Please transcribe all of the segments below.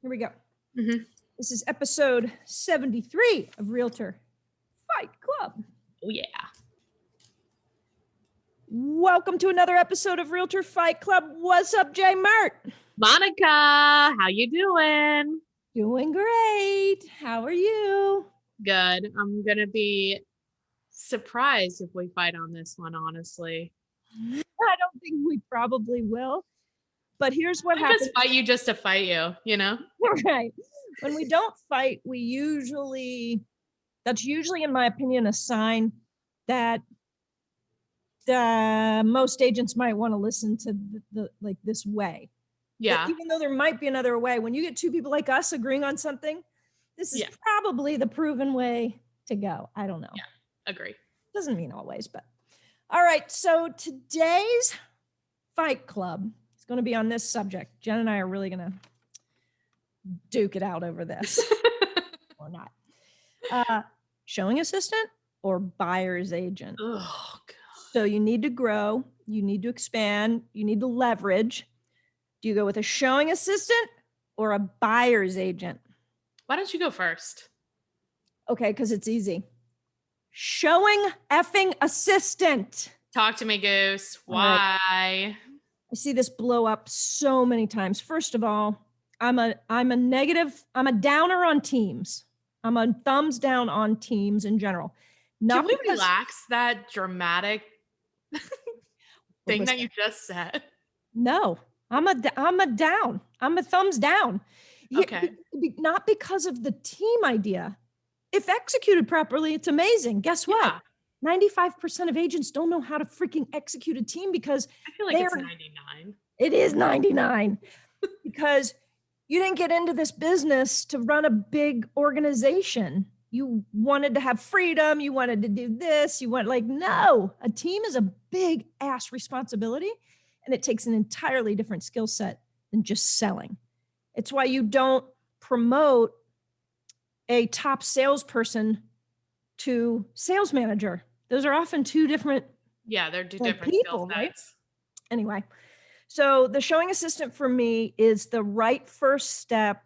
Here we go. Mm-hmm. This is episode 73 of Realtor Fight Club. Oh, yeah. Welcome to another episode of Realtor Fight Club. What's up, Jay Mert? Monica, how you doing? Doing great. How are you? Good. I'm going to be surprised if we fight on this one, honestly. I don't think we probably will. But here's what I happens. just fight you just to fight you, you know? Right. When we don't fight, that's usually, in my opinion, a sign that most agents might want to listen to this way. Yeah. Even though there might be another way, when you get two people like us agreeing on something, this is probably the proven way to go. I don't know. Yeah, agree. Doesn't mean always, but all right. So today's Fight Club is going to be on this subject. Jen and I are really going to duke it out over this or not. Showing assistant or buyer's agent. Oh, God. So you need to grow, you need to expand, you need to leverage. Do you go with a showing assistant or a buyer's agent? Why don't you go first? Okay, because it's easy. Showing effing assistant. Talk to me, Goose. Why? Right. I see this blow up so many times. First of all, I'm a downer on teams. I'm a thumbs down on teams in general. Can we relax that dramatic thing that you just said? No, I'm a down. I'm a thumbs down. Okay. Not because of the team idea. If executed properly, it's amazing. Guess what? 95% of agents don't know how to freaking execute a team because I feel like it's 99. It is 99 because you didn't get into this business to run a big organization. You wanted to have freedom. You wanted to do this. No, a team is a big ass responsibility and it takes an entirely different skill set than just selling. It's why you don't promote a top salesperson to sales manager. Those are often two different. Yeah, they're two different people, skill sets. Right? Anyway, so the showing assistant for me is the right first step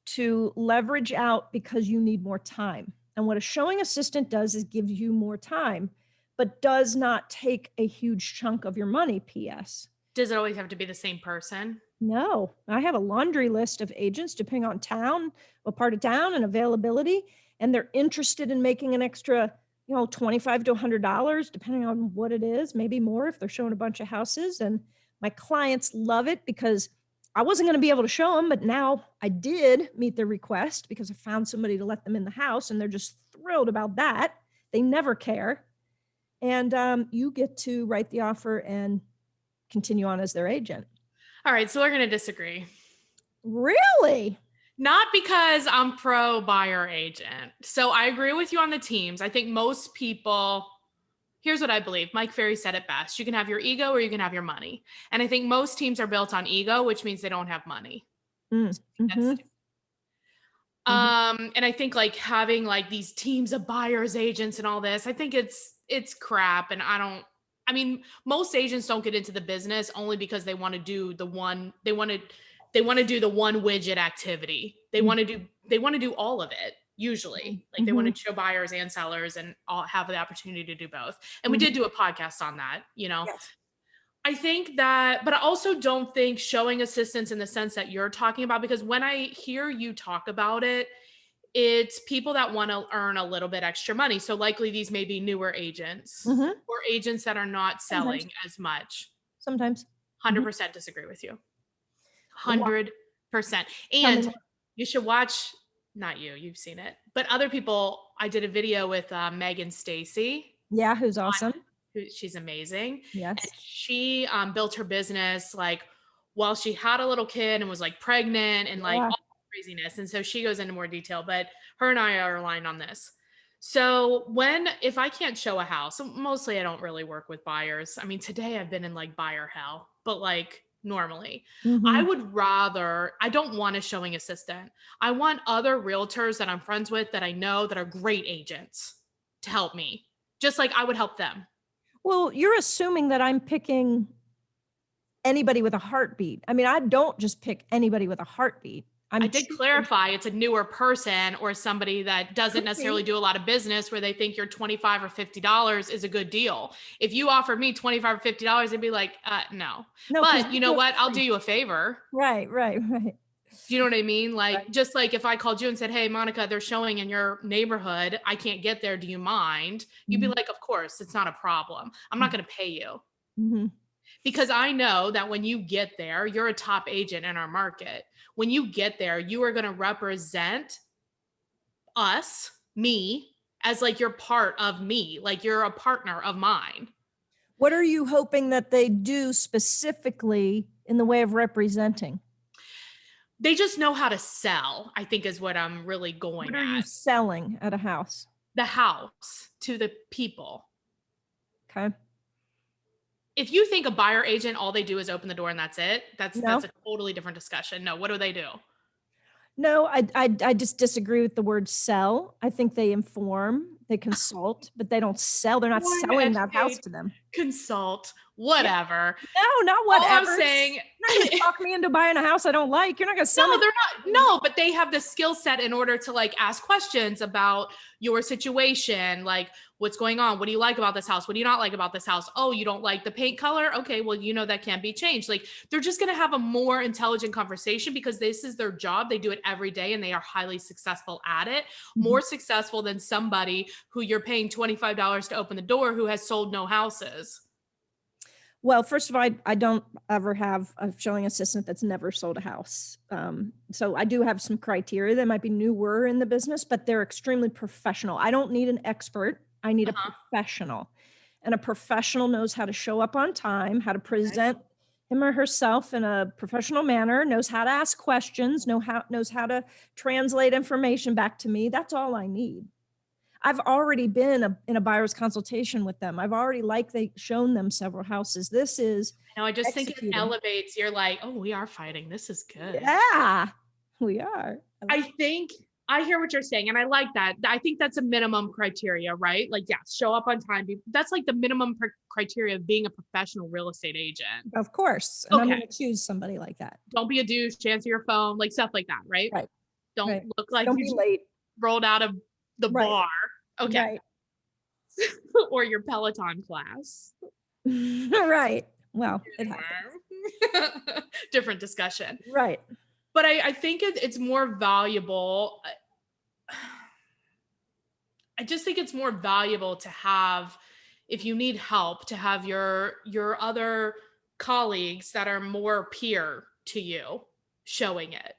to leverage out because you need more time. And what a showing assistant does is give you more time, but does not take a huge chunk of your money, P.S. Does it always have to be the same person? No, I have a laundry list of agents depending on town, what part of town and availability, and they're interested in making an extra, $25 to $100, depending on what it is, maybe more if they're showing a bunch of houses. And my clients love it because I wasn't going to be able to show them, but now I did meet their request because I found somebody to let them in the house, and they're just thrilled about that. They never care. And you get to write the offer and continue on as their agent. All right, so we're going to disagree. Really? Not because I'm pro buyer agent. So I agree with you on the teams. I think most people, here's what I believe. Mike Ferry said it best. You can have your ego or you can have your money. And I think most teams are built on ego, which means they don't have money. Mm-hmm. And I think having these teams of buyers agents and all this, I think it's crap. And most agents don't get into the business only because they want to do the one, they want to do the one widget activity. They want to do all of it. Usually they want to show buyers and sellers and all have the opportunity to do both. And we did do a podcast on that, Yes. I think that, but I also don't think showing assistance in the sense that you're talking about, because when I hear you talk about it, it's people that want to earn a little bit extra money. So likely these may be newer agents or agents that are not selling as much. Sometimes. 100% disagree with you. 100%. And you should watch, not you, you've seen it, but other people. I did a video with Megan Stacy. Yeah, who's awesome. She's amazing. Yes. And she built her business while she had a little kid and was pregnant and all craziness. And so she goes into more detail, but her and I are aligned on this. So if I can't show a house, mostly I don't really work with buyers. I mean, today I've been in buyer hell, but normally I don't want a showing assistant. I want other realtors that I'm friends with that I know that are great agents to help me, just like I would help them. Well, you're assuming that I'm picking anybody with a heartbeat. I mean, I don't just pick anybody with a heartbeat. I did clarify it's a newer person or somebody that doesn't necessarily do a lot of business where they think your $25 or $50 is a good deal. If you offered me $25 or $50, they'd be like, no. But you know what? I'll do you a favor. Right. Do you know what I mean? Like, Right. just like if I called you and said, hey, Monica, they're showing in your neighborhood. I can't get there. Do you mind? You'd be like, of course, it's not a problem. I'm not going to pay you. Mm-hmm. Because I know that when you get there, you're a top agent in our market. When you get there, you are going to represent us, me, as like you're part of me, like you're a partner of mine. What are you hoping that they do specifically in the way of representing? They just know how to sell, I think is what I'm really going at. What are you selling at a house? The house to the people. Okay. If you think a buyer agent, all they do is open the door and that's it, that's a totally different discussion. No, what do they do? No, I just disagree with the word sell. I think they inform, they consult, but they don't sell. They're not selling that house to them. Consult, whatever. No, not whatever. All I'm saying, you're not going to talk me into buying a house I don't like. You're not going to sell me. No, they're not. No, but they have the skill set in order to like ask questions about your situation, like what's going on. What do you like about this house? What do you not like about this house? Oh, you don't like the paint color? Okay, well, you know that can't be changed. Like they're just going to have a more intelligent conversation because this is their job. They do it every day and they are highly successful at it. More successful than somebody who you're paying $25 to open the door who has sold no houses. Well, first of all, I don't ever have a showing assistant that's never sold a house. So I do have some criteria. They might be newer in the business, but they're extremely professional. I don't need an expert. I need a professional. And a professional knows how to show up on time, how to present him or herself in a professional manner, knows how to ask questions, knows how to translate information back to me. That's all I need. I've already been in a buyer's consultation with them. I've already shown them several houses. This is I just think it elevates. You're like, oh, we are fighting. This is good. Yeah, we are. I think I hear what you're saying. And I like that. I think that's a minimum criteria, right? Like, yeah, show up on time. That's like the minimum criteria of being a professional real estate agent. Of course. And I'm going to choose somebody like that. Don't be a douche, answer your phone, like stuff like that, right? Right. Don't look like you late. Rolled out of the bar. Okay. Right. Or your Peloton class. Right. Well, it happens. Different discussion. Right. But I think it's more valuable. I just think it's more valuable to have, if you need help, to have your other colleagues that are more peer to you showing it.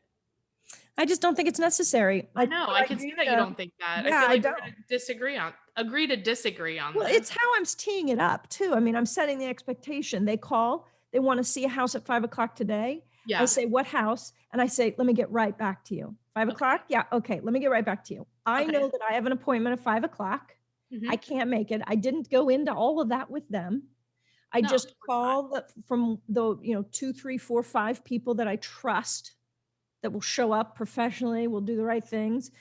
I just don't think it's necessary. I know. I can see that you don't think that. Yeah, I feel like we're going to agree to disagree on well, this. It's how I'm teeing it up too. I mean, I'm setting the expectation. They call, they want to see a house at 5:00 today. Yeah. I say, what house? And I say, let me get right back to you. 5:00? Yeah. Okay. Let me get right back to you. I know that I have an appointment at 5:00. I can't make it. I didn't go into all of that with them. I just call from the, 2, 3, 4, 5 people that I trust that will show up professionally, will do the right things.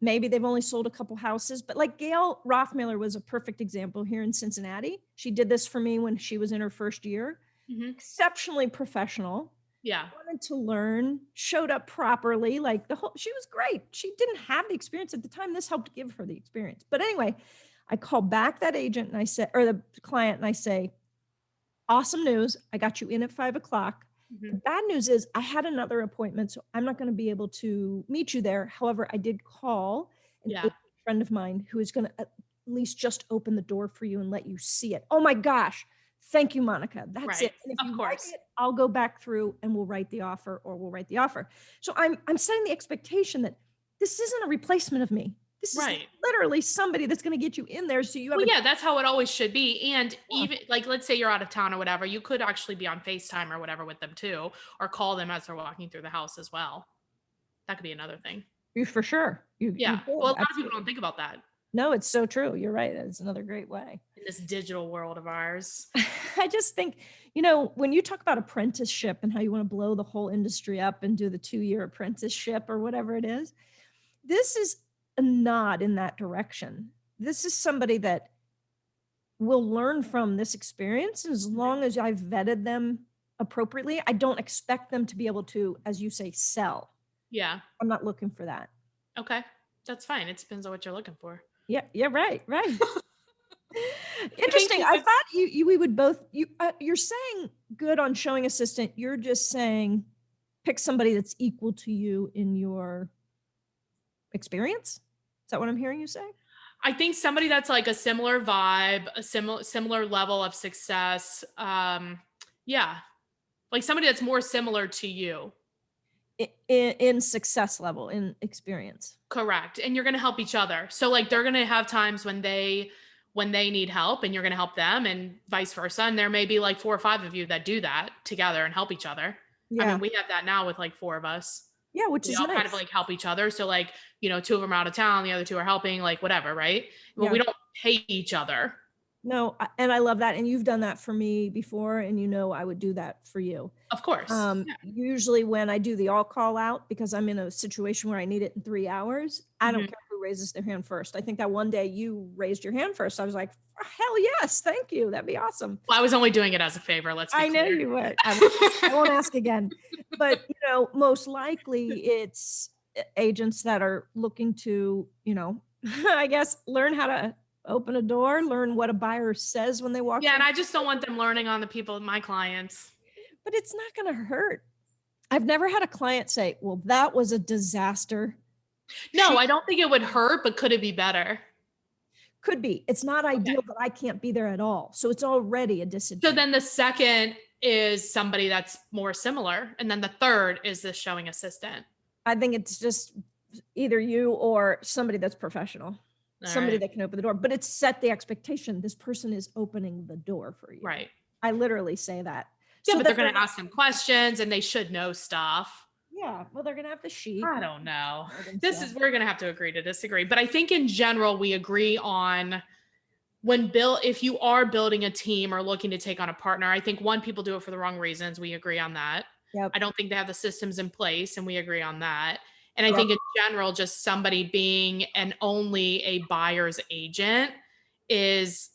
Maybe they've only sold a couple houses, but like Gail Rothmiller was a perfect example here in Cincinnati. She did this for me when she was in her first year. Exceptionally professional. Yeah. Wanted to learn, showed up properly. Like she was great. She didn't have the experience at the time. This helped give her the experience. But anyway, I call back that agent and I say, or the client, and I say, awesome news. I got you in at 5:00. The bad news is I had another appointment, so I'm not going to be able to meet you there. However, I did call a friend of mine who is going to at least just open the door for you and let you see it. Oh my gosh. Thank you, Monica. That's it. And if you like it, I'll go back through and we'll write the offer, or we'll write the offer. So I'm setting the expectation that this isn't a replacement of me. This is literally somebody that's going to get you in there. So you have that's how it always should be. And even like, let's say you're out of town or whatever, you could actually be on FaceTime or whatever with them too, or call them as they're walking through the house as well. That could be another thing. For sure. Well, a lot of people don't think about that. No, it's so true. You're right. It's another great way. In this digital world of ours. I just think, when you talk about apprenticeship and how you want to blow the whole industry up and do the 2-year apprenticeship or whatever it is, this is a nod in that direction. This is somebody that will learn from this experience. As long as I've vetted them appropriately, I don't expect them to be able to, as you say, sell. Yeah. I'm not looking for that. Okay. That's fine. It depends on what you're looking for. Yeah, yeah, right, right. I think Interesting. too I with thought we would both, you're saying good on showing assistant. You're just saying pick somebody that's equal to you in your experience. Is that what I'm hearing you say? I think somebody that's like a similar vibe, a similar level of success. Yeah. Like somebody that's more similar to you. In success level, in experience. Correct. And you're going to help each other. So like they're going to have times when they need help and you're going to help them and vice versa. And there may be like 4 or 5 of you that do that together and help each other. I Yeah. mean, we have that now with like 4 of us. Yeah, which We is all kind of nice. like help each other. So like, 2 of them are out of town, the other 2 are helping, like whatever, right? Well, Yeah. we don't pay each other. No, and I love that. And you've done that for me before, and I would do that for you. Of course. Yeah. Usually when I do the all call out, because I'm in a situation where I need it in 3 hours, I don't Mhm. care who raises their hand first. I think that one day you raised your hand first. I was like, hell yes, thank you. That'd be awesome. Well, I was only doing it as a favor. Let's be I know clear. you would. I won't ask again. But, most likely it's agents that are looking to, I guess, learn how to open a door, learn what a buyer says when they walk Yeah, in. and I just don't want them learning on the people, my clients. But it's not going to hurt. I've never had a client say, well, that was a disaster. No, I don't think it would hurt, but could it be better? Could be. It's not ideal that I can't be there at all. So it's already a So disadvantage. then the second is somebody that's more similar. And then the third is the showing assistant. I think it's just either you or somebody that's professional, somebody that can open the door, but it's set the expectation. This person is opening the door for you. Right. I literally say that. Yeah, So but that they're going to ask them questions and they should know stuff. Yeah. Well, they're going to have the sheet. I don't know. We're going to have to agree to disagree. But I think in general, we agree on if you are building a team or looking to take on a partner, I think people do it for the wrong reasons. We agree on that. Yep. I don't think they have the systems in place, and we agree on that. And I think in general, just somebody being only a buyer's agent it's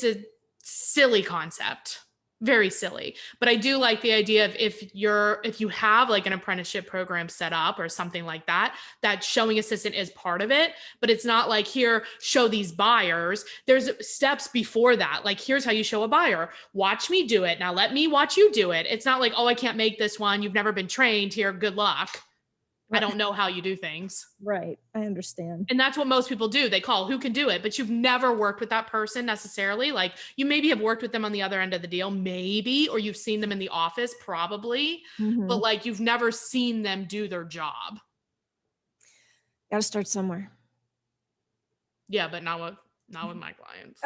a silly concept. Very silly. But I do like the idea of if you have like an apprenticeship program set up or something like that, that showing assistant is part of it. But it's not like, here, show these buyers. There's steps before that. Like, here's how you show a buyer. Watch me do it. Now let me watch you do it. It's not like, oh, I can't make this one. You've never been trained here. Good luck. I don't know how you do things. Right. I understand. And that's what most people do. They call who can do it, but you've never worked with that person necessarily. Like, you maybe have worked with them on the other end of the deal, maybe, or you've seen them in the office, probably, but like you've never seen them do their job. Got to start somewhere. Yeah, but not with my clients.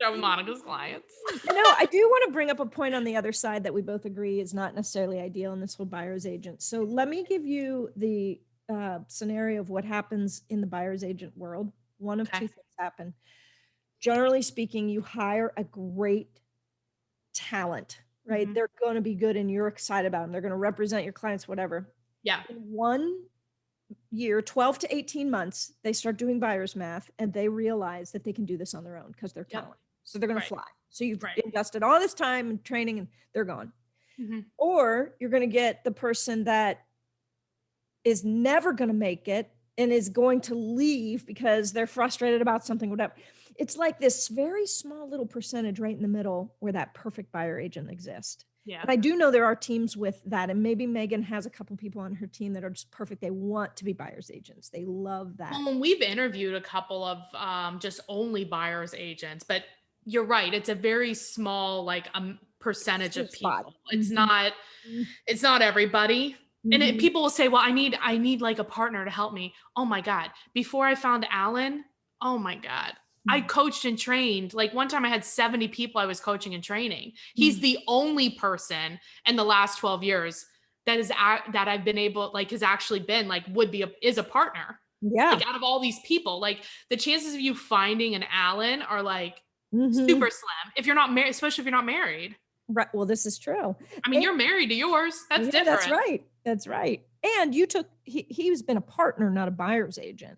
Not with Monica's clients. I do want to bring up a point on the other side that we both agree is not necessarily ideal in this whole buyer's agent. So let me give you the scenario of what happens in the buyer's agent world. One of 2 things happen. Generally speaking, you hire a great talent, right? They're going to be good and you're excited about them. They're going to represent your clients, whatever. Yeah. In 1 year, 12 to 18 months, they start doing buyer's math and they realize that they can do this on their own because they're talented. So they're going to fly. So you've invested all this time and training and they're gone. Or you're going to get the person that is never going to make it and is going to leave because they're frustrated about something, whatever. It's like this very small little percentage right in the middle where that perfect buyer agent exists. Yeah. But I do know there are teams with that. And maybe Megan has a couple people on her team that are just perfect. They want to be buyer's agents. They love that. Well, we've interviewed a couple of just only buyer's agents, but you're right. It's a very small, like percentage of people. It's not everybody. And people will say, well, I need like a partner to help me. Oh my God. Before I found Alan, oh my God. I coached and trained. Like, one time I had 70 people I was coaching and training. He's the only person in the last 12 years that I've been able, like, has actually been like, is a partner. Yeah. Like, out of all these people, like, the chances of you finding an Alan are like super slim if you're not married, especially if you're not married. Right. Well, this is true. I mean, you're married to yours. That's different. That's right. That's right. And he's been a partner, not a buyer's agent.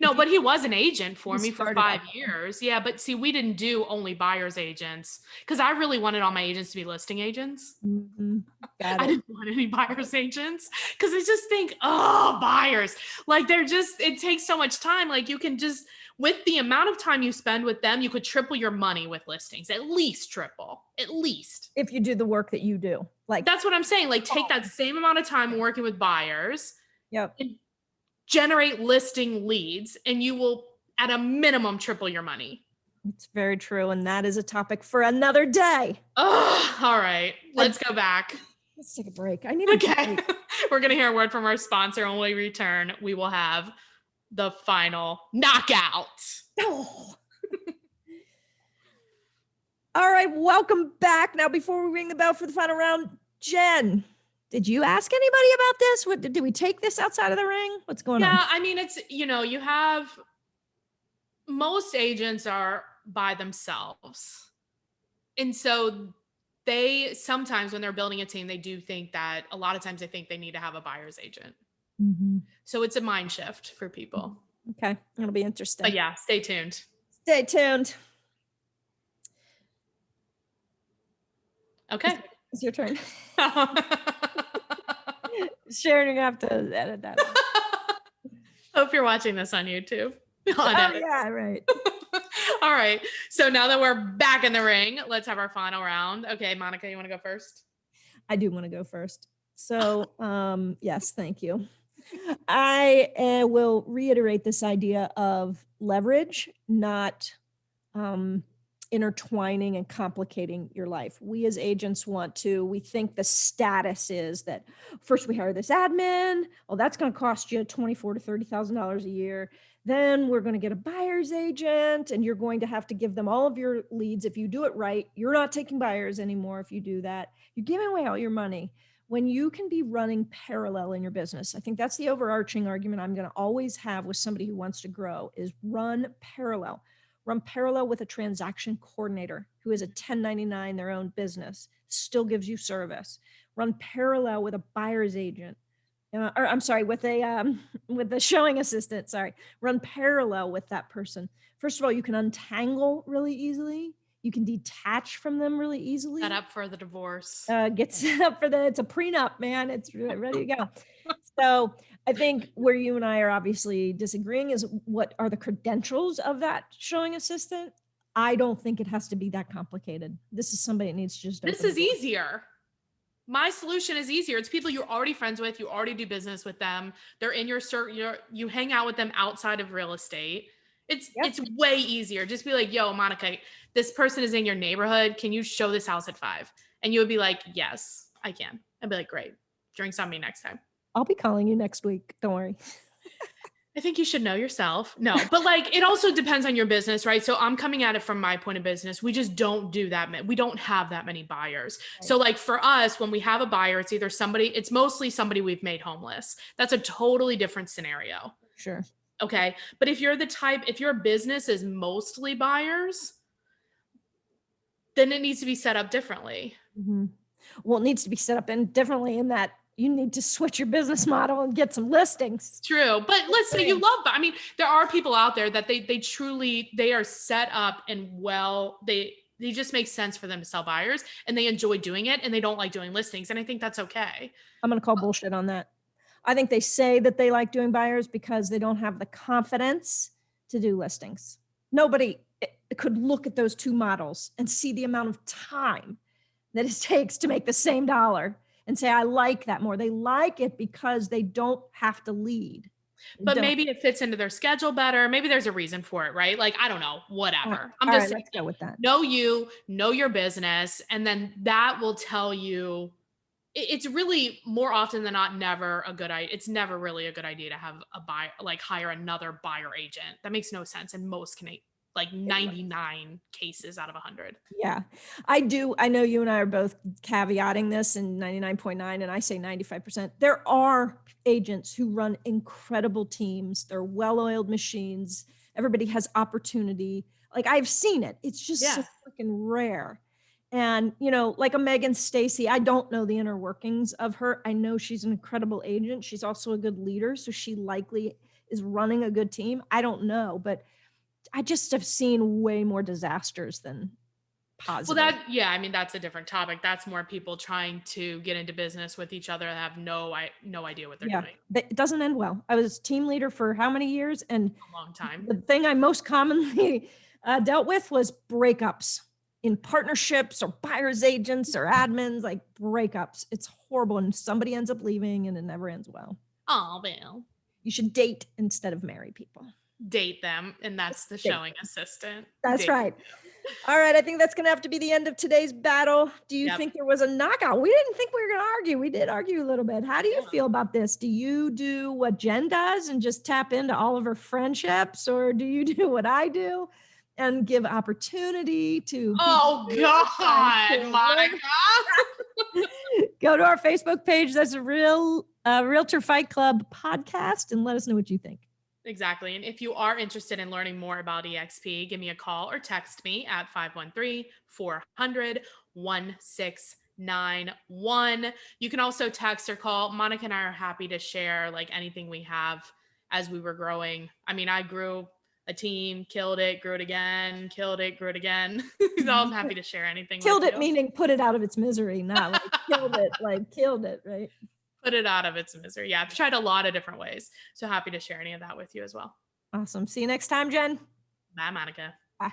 No, but he was an agent for me for started 5 out. years. Yeah, but see, we didn't do only buyer's agents because I really wanted all my agents to be listing agents. Mhm. Got I it. didn't want any buyer's agents because I just think, oh, buyers. Like they're just, it takes so much time. Like you can just, with the amount of time you spend with them, you could triple your money with listings, at least triple, at least. If you do the work that you do. Like, That's what I'm saying. Like take that same amount of time working with buyers yep. and generate listing leads, and you will, at a minimum, triple your money. It's very true. And that is a topic for another day. Oh, all right. Let's go back. Let's take a break. I need a break. We're going to hear a word from our sponsor. When we return, we will have the final knockout. Oh. All right. Welcome back. Now, before we ring the bell for the final round, Jen, did you ask anybody about this? What, did we take this outside of the ring? What's going on? Yeah, I mean, it's, you have, most agents are by themselves. And so they sometimes, when they're building a team, they do think that a lot of times they think they need to have a buyer's agent. Mm-hmm. So it's a mind shift for people. Okay. It'll be interesting. But yeah, stay tuned. Stay tuned. Okay. It's your turn. Sharon, you're gonna have to edit that. Hope you're watching this on YouTube. Yeah, right. All right. So now that we're back in the ring, let's have our final round. Okay, Monica, you want to go first? I do want to go first. So, yes, thank you. I will reiterate this idea of leverage, not intertwining and complicating your life. We as agents we think the status is that first we hire this admin. Oh, that's going to cost you $24,000 to $30,000 a year. Then we're going to get a buyer's agent and you're going to have to give them all of your leads. If you do it right, you're not taking buyers anymore. If you do that, you're giving away all your money. When you can be running parallel in your business, I think that's the overarching argument I'm going to always have with somebody who wants to grow is run parallel with a transaction coordinator who is a 1099, their own business, still gives you service. Run parallel with a buyer's agent, with a showing assistant. Run parallel with that person. First of all, you can untangle really easily. You can detach from them really easily. Set up for the divorce. Get set up for it's a prenup, man. It's ready to go. So I think where you and I are obviously disagreeing is what are the credentials of that showing assistant? I don't think it has to be that complicated. This is somebody that needs to just. This is easier. My solution is easier. It's people you're already friends with. You already do business with them. They're in your circle. You hang out with them outside of real estate. It's way easier. Just be like, yo, Monica, this person is in your neighborhood. Can you show this house at 5? And you would be like, yes, I can. I'd be like, great. Drinks on me next time. I'll be calling you next week. Don't worry. I think you should know yourself. No, but like, it also depends on your business, right? So I'm coming at it from my point of business. We just don't do that. We don't have that many buyers. Right. So like for us, when we have a buyer, it's mostly somebody we've made homeless. That's a totally different scenario. Sure. Okay. But if your business is mostly buyers, then it needs to be set up differently. Mm-hmm. Well, it needs to be set up differently in that you need to switch your business model and get some listings. True. But let's say you love, I mean, there are people out there that they are set up and they just make sense for them to sell buyers and they enjoy doing it and they don't like doing listings. And I think that's okay. I'm going to call bullshit on that. I think they say that they like doing buyers because they don't have the confidence to do listings. Nobody could look at those two models and see the amount of time that it takes to make the same dollar and say, I like that more. They like it because they don't have to lead. But maybe it fits into their schedule better. Maybe there's a reason for it, right? Like, I don't know, whatever. I'm just saying, let's go with that. Know your business. And then that will tell you, it's really more often than not, never a good idea. It's never really a good idea to have a buyer, like hire another buyer agent. That makes no sense in most like 99 cases out of 100. Yeah, I do. I know you and I are both caveating this in 99.9 and I say 95%. There are agents who run incredible teams. They're well-oiled machines. Everybody has opportunity. Like I've seen it. It's just so freaking rare. And, like a Megan Stacy, I don't know the inner workings of her. I know she's an incredible agent. She's also a good leader. So she likely is running a good team. I don't know, but I just have seen way more disasters than Well, positive. I mean, that's a different topic. That's more people trying to get into business with each other and have no idea what they're Yeah, doing. it doesn't end well. I was team leader for how many years? And A long time. the thing I most commonly dealt with was breakups in partnerships or buyer's agents or admins, like breakups. It's horrible. And somebody ends up leaving and it never ends well. Oh, well. You should date instead of marry people. Date them, and that's the Date showing them. assistant. That's Date right. them. All right. I think that's going to have to be the end of today's battle. Do you Yep. think there was a knockout? We didn't think we were going to argue. We did argue a little bit. How do you Yeah. feel about this? Do you do what Jen does and just tap into all of her friendships, or do you do what I do and give opportunity to people? Oh God, Monica. Go to our Facebook page. That's a Realtor Fight Club podcast, and let us know what you think. Exactly. And if you are interested in learning more about EXP, give me a call or text me at 513-400-1691. You can also text or call. Monica and I are happy to share like anything we have as we were growing. I mean, I grew a team, killed it, grew it again, killed it, grew it again. So I'm happy to share anything Killed with it, you. meaning put it out of its misery, not like killed it, right? Put it out of its misery. Yeah, I've tried a lot of different ways. So happy to share any of that with you as well. Awesome. See you next time, Jen. Bye, Monica. Bye.